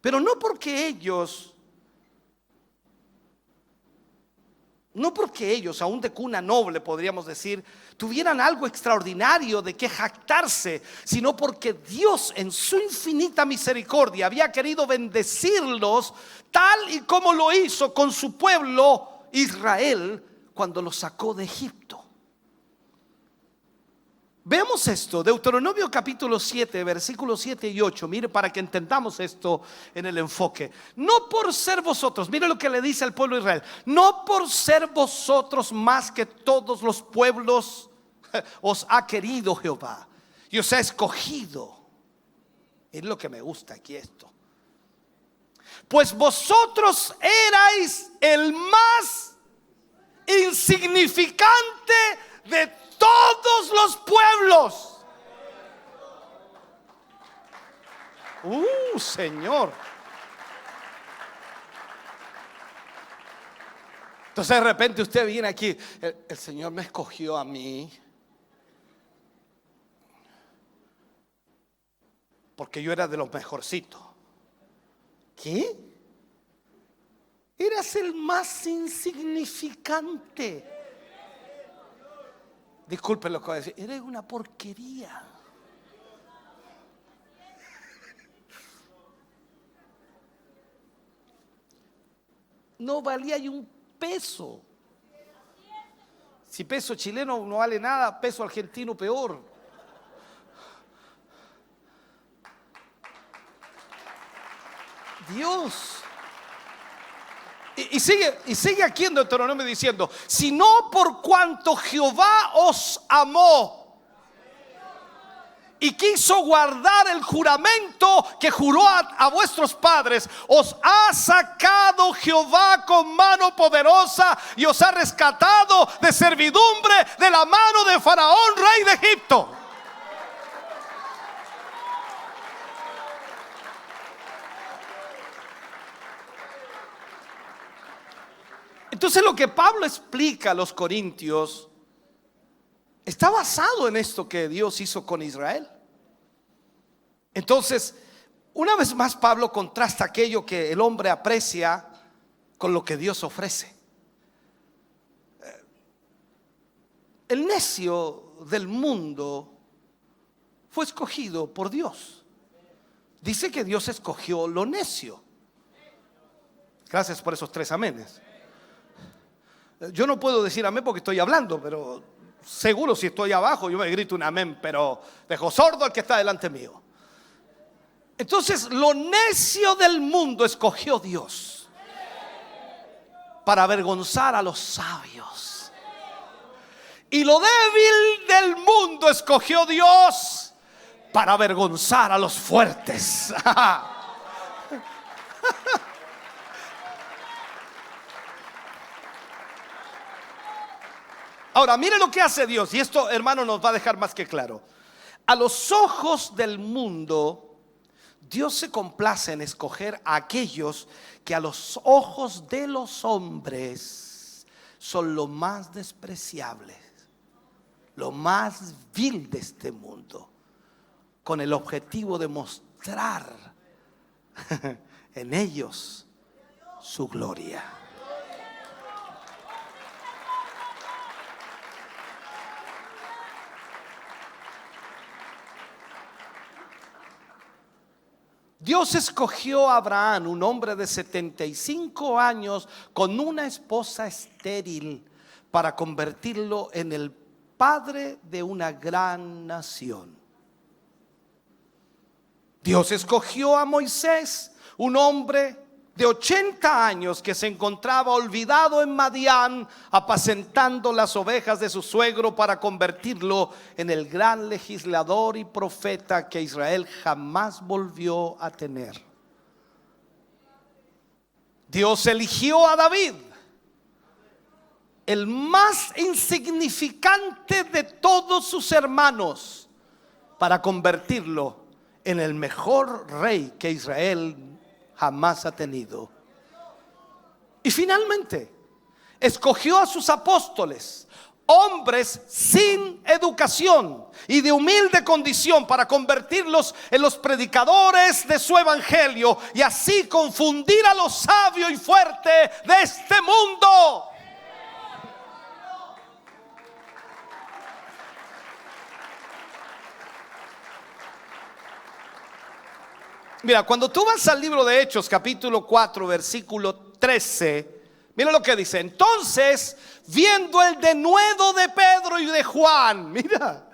Pero no porque ellos, aún de cuna noble, podríamos decir, tuvieran algo extraordinario de que jactarse, sino porque Dios en su infinita misericordia había querido bendecirlos tal y como lo hizo con su pueblo Israel cuando los sacó de Egipto. Veamos esto, Deuteronomio capítulo 7, versículos 7 y 8. Mire, para que entendamos esto en el enfoque. No por ser vosotros, mire lo que le dice al pueblo de Israel: no por ser vosotros más que todos los pueblos os ha querido Jehová y os ha escogido. Es lo que me gusta aquí esto. Pues vosotros erais el más insignificante de todos los pueblos. Señor. Entonces de repente usted viene aquí, el Señor me escogió a mí porque yo era de los mejorcitos. ¿Qué? Eras el más insignificante. Disculpen lo que voy a decir, eres una porquería. No valía ni un peso. Si peso chileno no vale nada, peso argentino peor. Dios. Y sigue aquí en Deuteronomio diciendo: sino por cuanto Jehová os amó y quiso guardar el juramento que juró a vuestros padres, os ha sacado Jehová con mano poderosa y os ha rescatado de servidumbre de la mano de Faraón, rey de Egipto. Entonces lo que Pablo explica a los corintios está basado en esto que Dios hizo con Israel. Entonces, una vez más Pablo contrasta aquello que el hombre aprecia con lo que Dios ofrece. El necio del mundo fue escogido por Dios. Dice que Dios escogió lo necio. Gracias por esos 3 amenes. Yo no puedo decir amén porque estoy hablando, pero seguro si estoy abajo yo me grito un amén, pero dejo sordo al que está delante mío. Entonces lo necio del mundo escogió Dios para avergonzar a los sabios, y lo débil del mundo escogió Dios para avergonzar a los fuertes. Ahora, mire lo que hace Dios, y esto, hermano, nos va a dejar más que claro. A los ojos del mundo, Dios se complace en escoger a aquellos que a los ojos de los hombres son lo más despreciables, lo más vil de este mundo, con el objetivo de mostrar en ellos su gloria. Dios escogió a Abraham, un hombre de 75 años con una esposa estéril, para convertirlo en el padre de una gran nación. Dios escogió a Moisés, un hombre de 80 años que se encontraba olvidado en Madián, apacentando las ovejas de su suegro, para convertirlo en el gran legislador y profeta que Israel jamás volvió a tener. Dios eligió a David, el más insignificante de todos sus hermanos, para convertirlo en el mejor rey que Israel jamás ha tenido. Y finalmente escogió a sus apóstoles, hombres sin educación y de humilde condición, para convertirlos en los predicadores de su evangelio, y así confundir a lo sabio y fuerte de este mundo. Mira, cuando tú vas al libro de Hechos, capítulo 4, versículo 13, mira lo que dice. Entonces, viendo el denuedo de Pedro y de Juan, mira,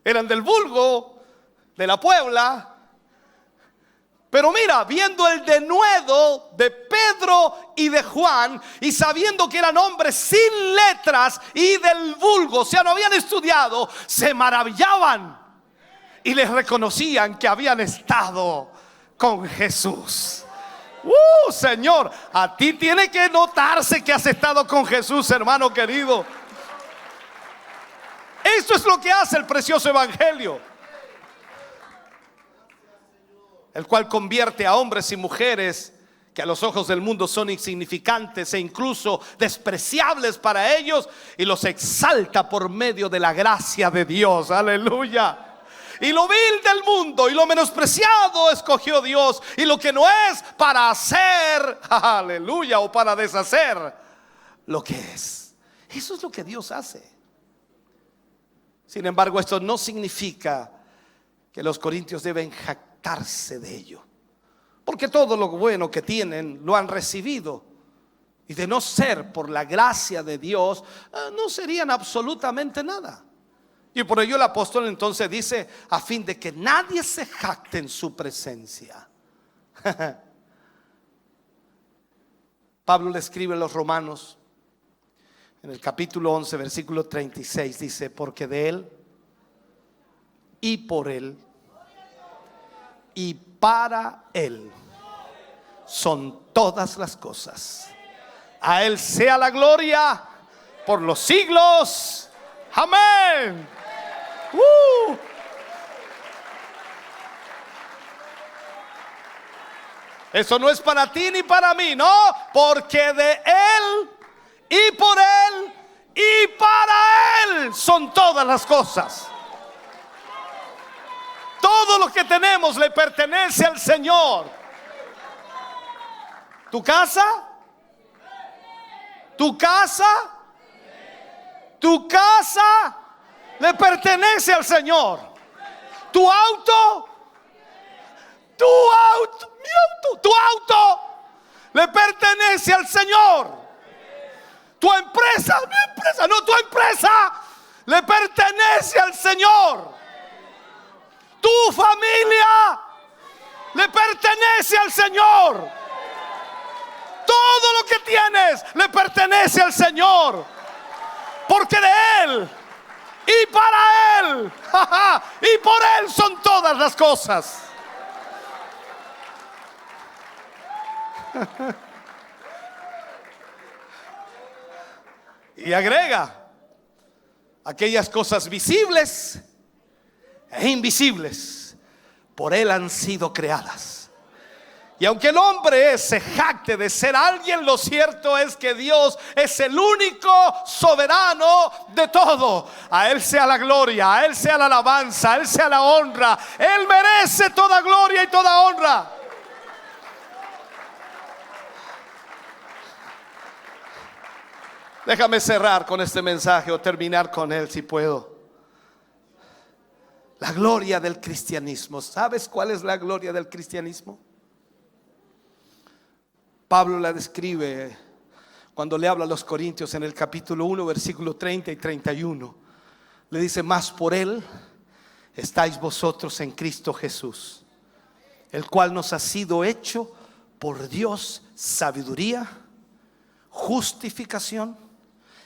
eran del vulgo, de la Puebla, pero mira, viendo el denuedo de Pedro y de Juan, y sabiendo que eran hombres sin letras y del vulgo, o sea, no habían estudiado, se maravillaban y les reconocían que habían estado con Jesús. Señor, a ti tiene que notarse que has estado con Jesús, hermano querido. Esto es lo que hace el precioso evangelio, el cual convierte a hombres y mujeres que a los ojos del mundo son insignificantes e incluso despreciables para ellos, y los exalta por medio de la gracia de Dios. Aleluya. Y lo vil del mundo y lo menospreciado escogió Dios, y lo que no es, para hacer, aleluya, o para deshacer lo que es. Eso es lo que Dios hace. Sin embargo, esto no significa que los corintios deben jactarse de ello, porque todo lo bueno que tienen lo han recibido, y de no ser por la gracia de Dios, no serían absolutamente nada. Y por ello el apóstol entonces dice: a fin de que nadie se jacte en su presencia. Pablo le escribe a los romanos en el capítulo 11, versículo 36, dice: porque de Él y por Él y para Él son todas las cosas. A Él sea la gloria por los siglos. Amén. Eso no es para ti ni para mí, no, porque de Él y por Él y para Él son todas las cosas. Todo lo que tenemos le pertenece al Señor. ¿Tu casa? ¿Tu casa? ¿Tu casa? Le pertenece al Señor. Tu auto, tu auto le pertenece al Señor. Tu empresa, mi empresa, no, tu empresa le pertenece al Señor. Tu familia le pertenece al Señor. Todo lo que tienes le pertenece al Señor. Porque de Él y para Él y por Él son todas las cosas. Y agrega: aquellas cosas visibles e invisibles por Él han sido creadas. Y aunque el hombre se jacte de ser alguien, lo cierto es que Dios es el único soberano de todo. A Él sea la gloria, a Él sea la alabanza, a Él sea la honra. Él merece toda gloria y toda honra. Déjame cerrar con este mensaje, o terminar con él si puedo. La gloria del cristianismo. ¿Sabes cuál es la gloria del cristianismo? Pablo la describe cuando le habla a los Corintios en el capítulo 1, versículo 30 y 31. Le dice: mas por Él estáis vosotros en Cristo Jesús, el cual nos ha sido hecho por Dios sabiduría, justificación,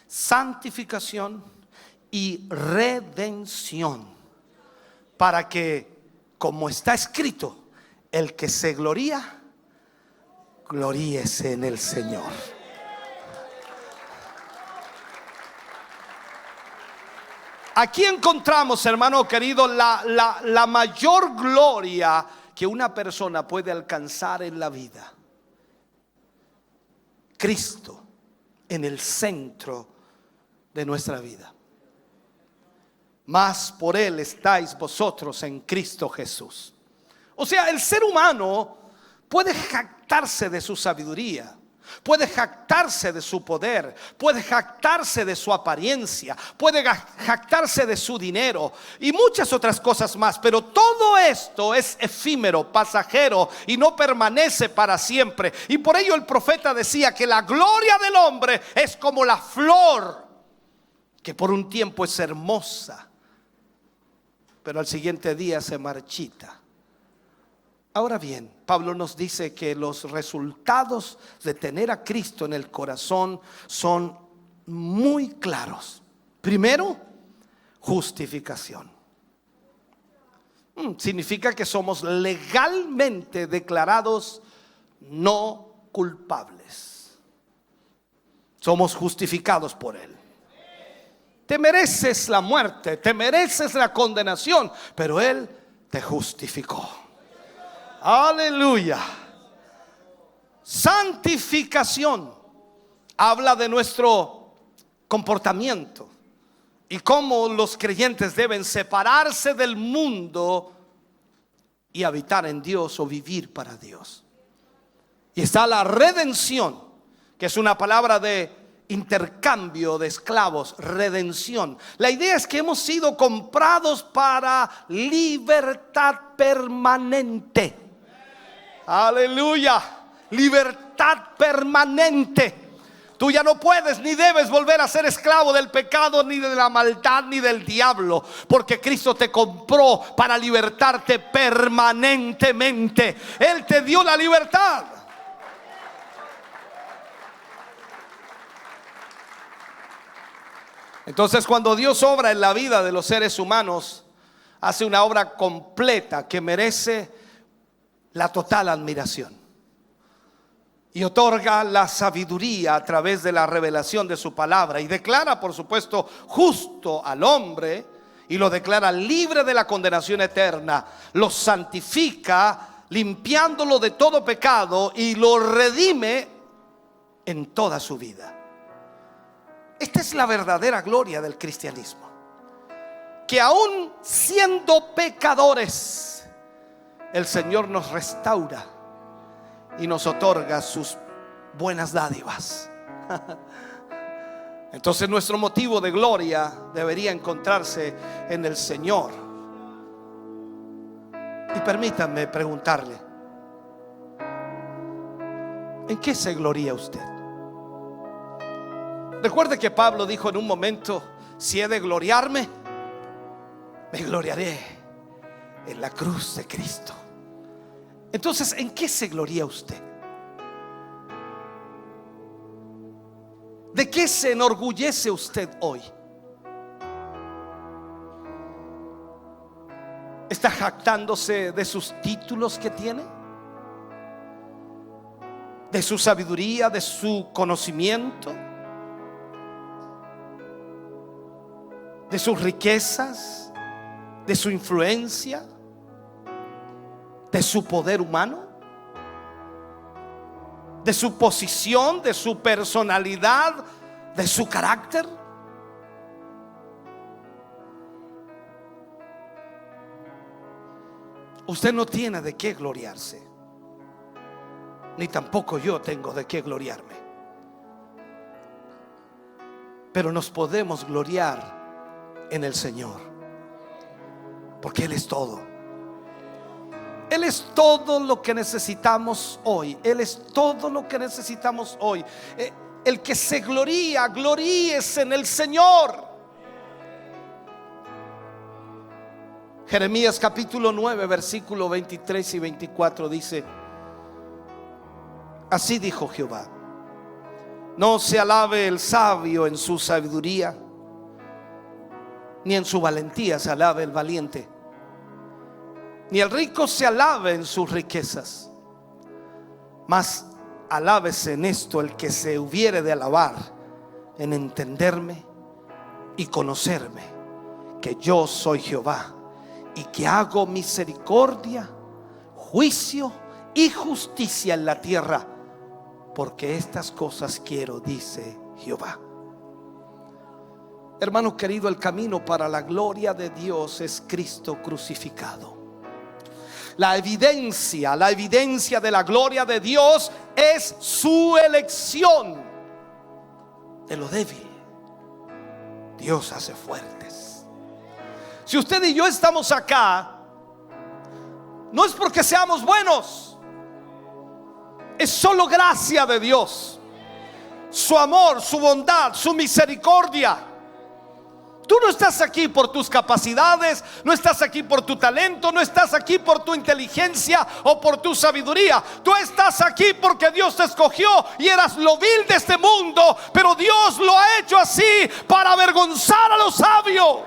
santificación y redención, para que, como está escrito, el que se gloría, gloríese en el Señor. Aquí encontramos, hermano querido, la mayor gloria que una persona puede alcanzar en la vida. Cristo en el centro de nuestra vida. Mas por Él estáis vosotros en Cristo Jesús. O sea, el ser humano puede jactarse de su sabiduría, puede jactarse de su poder, puede jactarse de su apariencia, puede jactarse de su dinero y muchas otras cosas más. Pero todo esto es efímero, pasajero y no permanece para siempre. Y por ello el profeta decía que la gloria del hombre es como la flor, que por un tiempo es hermosa, pero al siguiente día se marchita. Ahora bien, Pablo nos dice que los resultados de tener a Cristo en el corazón son muy claros. Primero, justificación. Significa que somos legalmente declarados no culpables. Somos justificados por Él. Te mereces la muerte, te mereces la condenación, pero Él te justificó. Aleluya. Santificación habla de nuestro comportamiento y cómo los creyentes deben separarse del mundo y habitar en Dios o vivir para Dios. Y está la redención, que es una palabra de intercambio de esclavos, redención. La idea es que hemos sido comprados para libertad permanente. Aleluya, libertad permanente. Tú ya no puedes ni debes volver a ser esclavo del pecado, ni de la maldad, ni del diablo, porque Cristo te compró para libertarte permanentemente. Él te dio la libertad. Entonces, cuando Dios obra en la vida de los seres humanos, hace una obra completa que merece la total admiración, y otorga la sabiduría a través de la revelación de su palabra, y declara, por supuesto, justo al hombre, y lo declara libre de la condenación eterna. Lo santifica, limpiándolo de todo pecado, y lo redime en toda su vida. Esta es la verdadera gloria del cristianismo, que aún siendo pecadores, el Señor nos restaura y nos otorga sus buenas dádivas. Entonces nuestro motivo de gloria debería encontrarse en el Señor. Y permítanme preguntarle: ¿en qué se gloría usted? Recuerde que Pablo dijo en un momento Si he de gloriarme, me gloriaré en la cruz de Cristo. Entonces, ¿en qué se gloria usted? ¿De qué se enorgullece usted hoy? ¿Está jactándose de sus títulos que tiene? ¿De su sabiduría, de su conocimiento? ¿De sus riquezas? ¿De su influencia? ¿De su poder humano? ¿De su posición? ¿De su personalidad? ¿De su carácter? Usted no tiene de qué gloriarse, ni tampoco yo tengo de qué gloriarme. Pero nos podemos gloriar en el Señor, porque Él es todo. Él es todo lo que necesitamos hoy. Él es todo lo que necesitamos hoy. El que se gloría, gloríese en el Señor. Jeremías capítulo 9 versículo 23 y 24 dice: así dijo Jehová: no se alabe el sabio en su sabiduría, ni en su valentía se alabe el valiente, ni el rico se alabe en sus riquezas, mas alábese en esto el que se hubiere de alabar, en entenderme y conocerme, que yo soy Jehová, y que hago misericordia, juicio y justicia en la tierra, porque estas cosas quiero, dice Jehová. Hermano querido, el camino para la gloria de Dios es Cristo crucificado. La evidencia de la gloria de Dios es su elección. De lo débil Dios hace fuertes. Si usted y yo estamos acá, no es porque seamos buenos, es solo gracia de Dios, su amor, su bondad, su misericordia. Tú no estás aquí por tus capacidades, no estás aquí por tu talento, no estás aquí por tu inteligencia o por tu sabiduría. Tú estás aquí porque Dios te escogió y eras lo vil de este mundo, pero Dios lo ha hecho así para avergonzar a los sabios.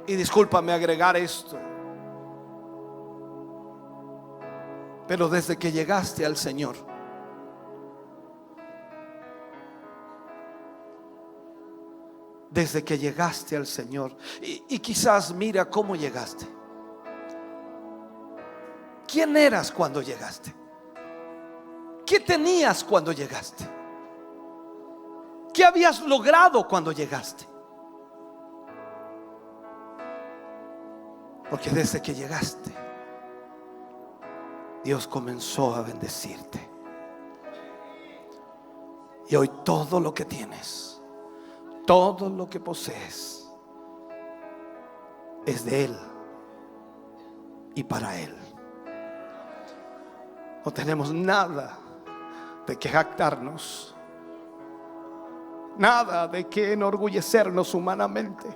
Y discúlpame agregar esto, pero desde que llegaste al Señor, desde que llegaste al Señor, y quizás mira cómo llegaste. ¿Quién eras cuando llegaste? ¿Qué tenías cuando llegaste? ¿Qué habías logrado cuando llegaste? Porque desde que llegaste, Dios comenzó a bendecirte. Y hoy todo lo que tienes, todo lo que posees, es de Él y para Él. No tenemos nada de que jactarnos, nada de que enorgullecernos humanamente,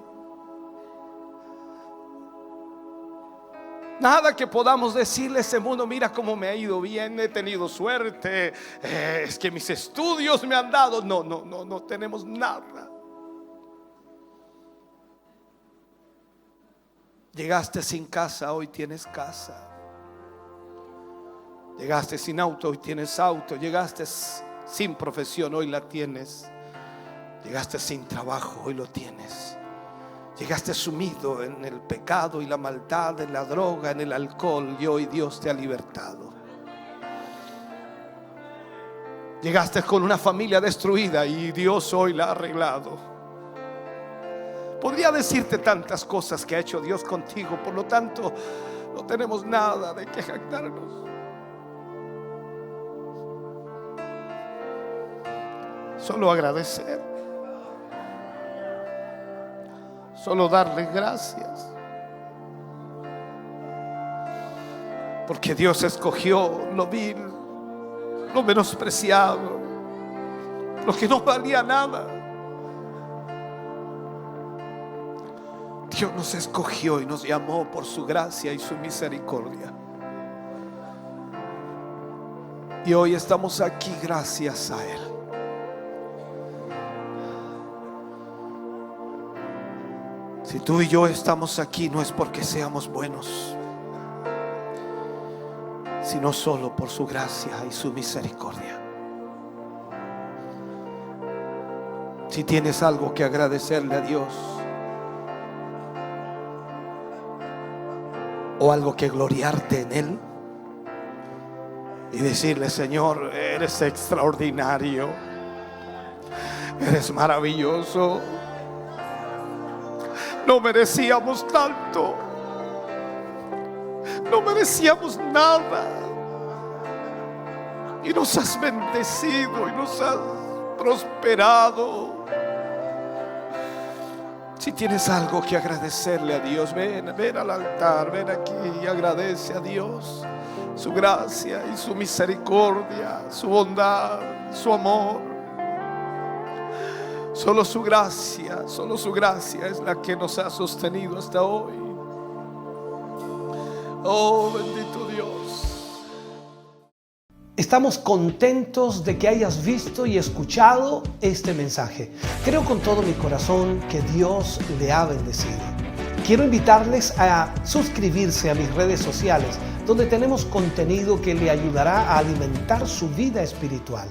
nada que podamos decirle a ese mundo: mira cómo me ha ido bien, he tenido suerte, es que mis estudios me han dado. No tenemos nada. Llegaste sin casa, hoy tienes casa. Llegaste sin auto, hoy tienes auto. Llegaste sin profesión, hoy la tienes. Llegaste sin trabajo, hoy lo tienes. Llegaste sumido en el pecado y la maldad, en la droga, en el alcohol, y hoy Dios te ha libertado. Llegaste con una familia destruida y Dios hoy la ha arreglado. Podría decirte tantas cosas que ha hecho Dios contigo, por lo tanto no tenemos nada de qué jactarnos. Solo agradecer, solo darle gracias. Porque Dios escogió lo vil, lo menospreciado, lo que no valía nada. Dios nos escogió y nos llamó por su gracia y su misericordia. Y hoy estamos aquí gracias a Él. Si tú y yo estamos aquí, no es porque seamos buenos, sino solo por su gracia y su misericordia. Si tienes algo que agradecerle a Dios, o algo que gloriarte en Él, y decirle: Señor, eres extraordinario, eres maravilloso, no merecíamos tanto, no merecíamos nada, y nos has bendecido y nos has prosperado. Si tienes algo que agradecerle a Dios, ven al altar, ven aquí y agradece a Dios su gracia y su misericordia, su bondad, su amor. Solo su gracia es la que nos ha sostenido hasta hoy. Oh, bendito Dios. Estamos contentos de que hayas visto y escuchado este mensaje. Creo con todo mi corazón que Dios le ha bendecido. Quiero invitarles a suscribirse a mis redes sociales, donde tenemos contenido que le ayudará a alimentar su vida espiritual.